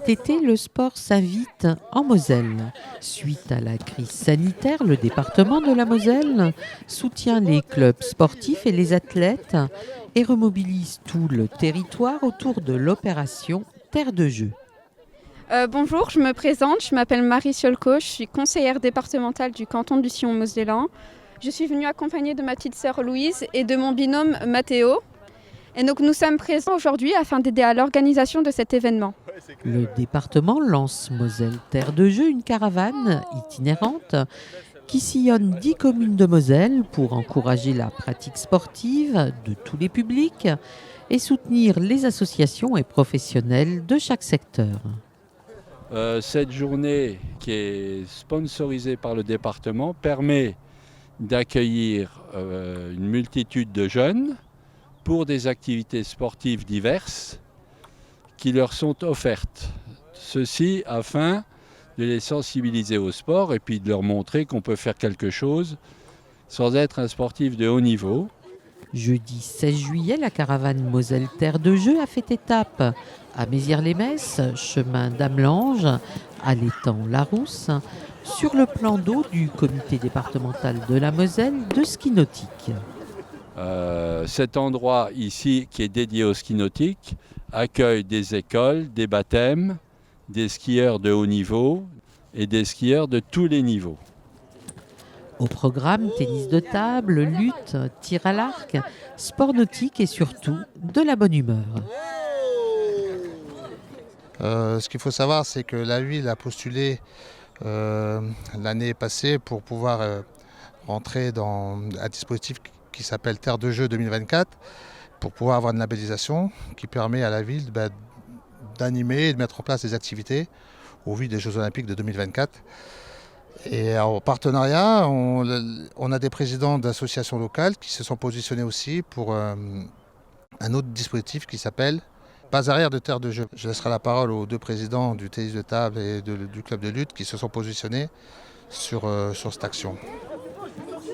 Cet été, le sport s'invite en Moselle. Suite à la crise sanitaire, le département de la Moselle soutient les clubs sportifs et les athlètes et remobilise tout le territoire autour de l'opération Terre de Jeux. Bonjour, je me présente, je m'appelle Marie Siolko, je suis conseillère départementale du canton du Sillon-Mosellan. Je suis venue accompagnée de ma petite sœur Louise et de mon binôme Mathéo. Et donc nous sommes présents aujourd'hui afin d'aider à l'organisation de cet événement. Le département lance Moselle Terre de Jeux, une caravane itinérante qui sillonne 10 communes de Moselle pour encourager la pratique sportive de tous les publics et soutenir les associations et professionnels de chaque secteur. Cette journée qui est sponsorisée par le département permet d'accueillir une multitude de jeunes pour des activités sportives diverses qui leur sont offertes. Ceci afin de les sensibiliser au sport et puis de leur montrer qu'on peut faire quelque chose sans être un sportif de haut niveau. Jeudi 16 juillet, la caravane Moselle Terre de Jeux a fait étape à Mézières-les-Messes, chemin d'Amelange, à l'étang Larousse, sur le plan d'eau du comité départemental de la Moselle de ski nautique. Cet endroit ici, qui est dédié au ski nautique, accueille des écoles, des baptêmes, des skieurs de haut niveau et des skieurs de tous les niveaux. Au programme, tennis de table, lutte, tir à l'arc, sport nautique et surtout de la bonne humeur. Ce qu'il faut savoir, c'est que la ville a postulé l'année passée pour pouvoir rentrer dans un dispositif qui s'appelle Terre de Jeux 2024, pour pouvoir avoir une labellisation qui permet à la ville d'animer et de mettre en place des activités au vu des Jeux Olympiques de 2024. Et en partenariat, on a des présidents d'associations locales qui se sont positionnés aussi pour un autre dispositif qui s'appelle Base arrière de Terre de Jeux. Je laisserai la parole aux deux présidents du tennis de table et du club de lutte qui se sont positionnés sur cette action.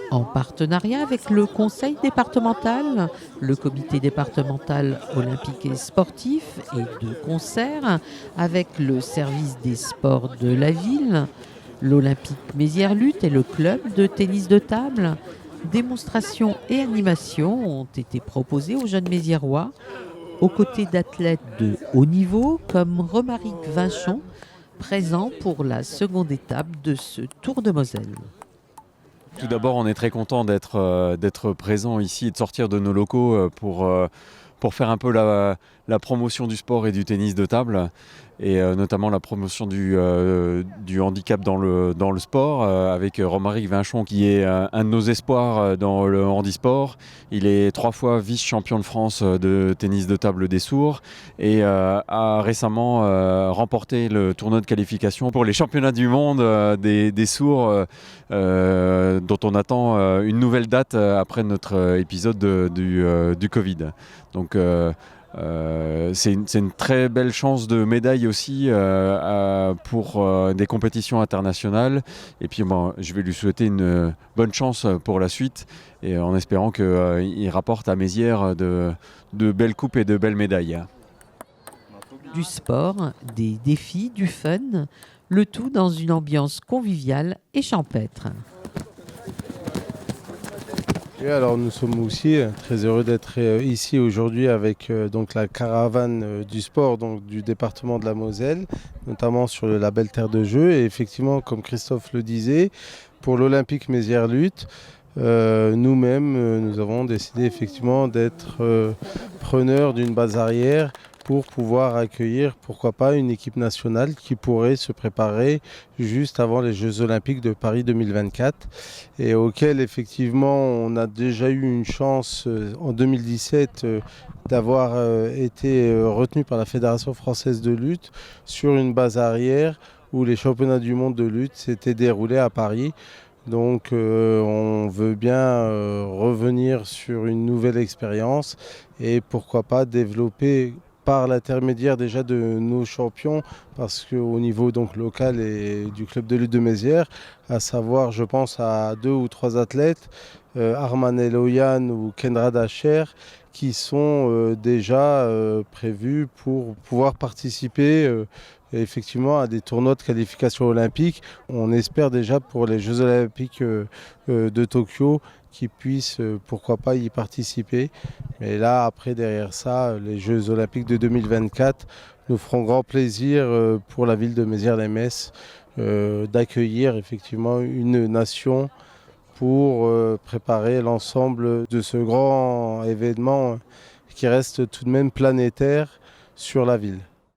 En partenariat avec le conseil départemental, le comité départemental olympique et sportif et de concert avec le service des sports de la ville, l'Olympique Mézières Lutte et le club de tennis de table, démonstrations et animations ont été proposées aux jeunes Méziérois aux côtés d'athlètes de haut niveau comme Romaric Vinchon, présent pour la seconde étape de ce Tour de Moselle. Tout d'abord, on est très content d'être présent ici et de sortir de nos locaux pour faire un peu la promotion du sport et du tennis de table et notamment la promotion du handicap dans le sport avec Romaric Vinchon qui est un de nos espoirs dans le handisport. Il est 3 fois vice-champion de France de tennis de table des sourds et a récemment remporté le tournoi de qualification pour les championnats du monde des sourds dont on attend une nouvelle date après notre épisode du Covid. Donc c'est une très belle chance de médaille aussi pour des compétitions internationales. Et puis je vais lui souhaiter une bonne chance pour la suite et en espérant qu'il rapporte à Mézières de belles coupes et de belles médailles. Du sport, des défis, du fun, le tout dans une ambiance conviviale et champêtre. Et alors nous sommes aussi très heureux d'être ici aujourd'hui avec donc la caravane du sport donc, du département de la Moselle, notamment sur le label Terre de Jeux. Et effectivement, comme Christophe le disait, pour l'Olympique Mézières Lutte, nous-mêmes, nous avons décidé effectivement d'être preneurs d'une base arrière pour pouvoir accueillir, pourquoi pas, une équipe nationale qui pourrait se préparer juste avant les Jeux Olympiques de Paris 2024 et auquel effectivement on a déjà eu une chance en 2017 d'avoir été retenu par la Fédération française de lutte sur une base arrière où les championnats du monde de lutte s'étaient déroulés à Paris. Donc on veut bien revenir sur une nouvelle expérience et pourquoi pas développer par l'intermédiaire déjà de nos champions, parce qu'au niveau donc local et du club de lutte de Mézières, à savoir je pense à 2 ou 3 athlètes, Arman Eloyan ou Kendra Dacher, qui sont déjà prévus pour pouvoir participer effectivement à des tournois de qualification olympique. On espère déjà pour les Jeux olympiques de Tokyo qu'ils puissent, pourquoi pas, y participer. Mais là, après, derrière ça, les Jeux olympiques de 2024 nous feront grand plaisir pour la ville de Mézières-les-Messes d'accueillir effectivement une nation pour préparer l'ensemble de ce grand événement qui reste tout de même planétaire sur la ville.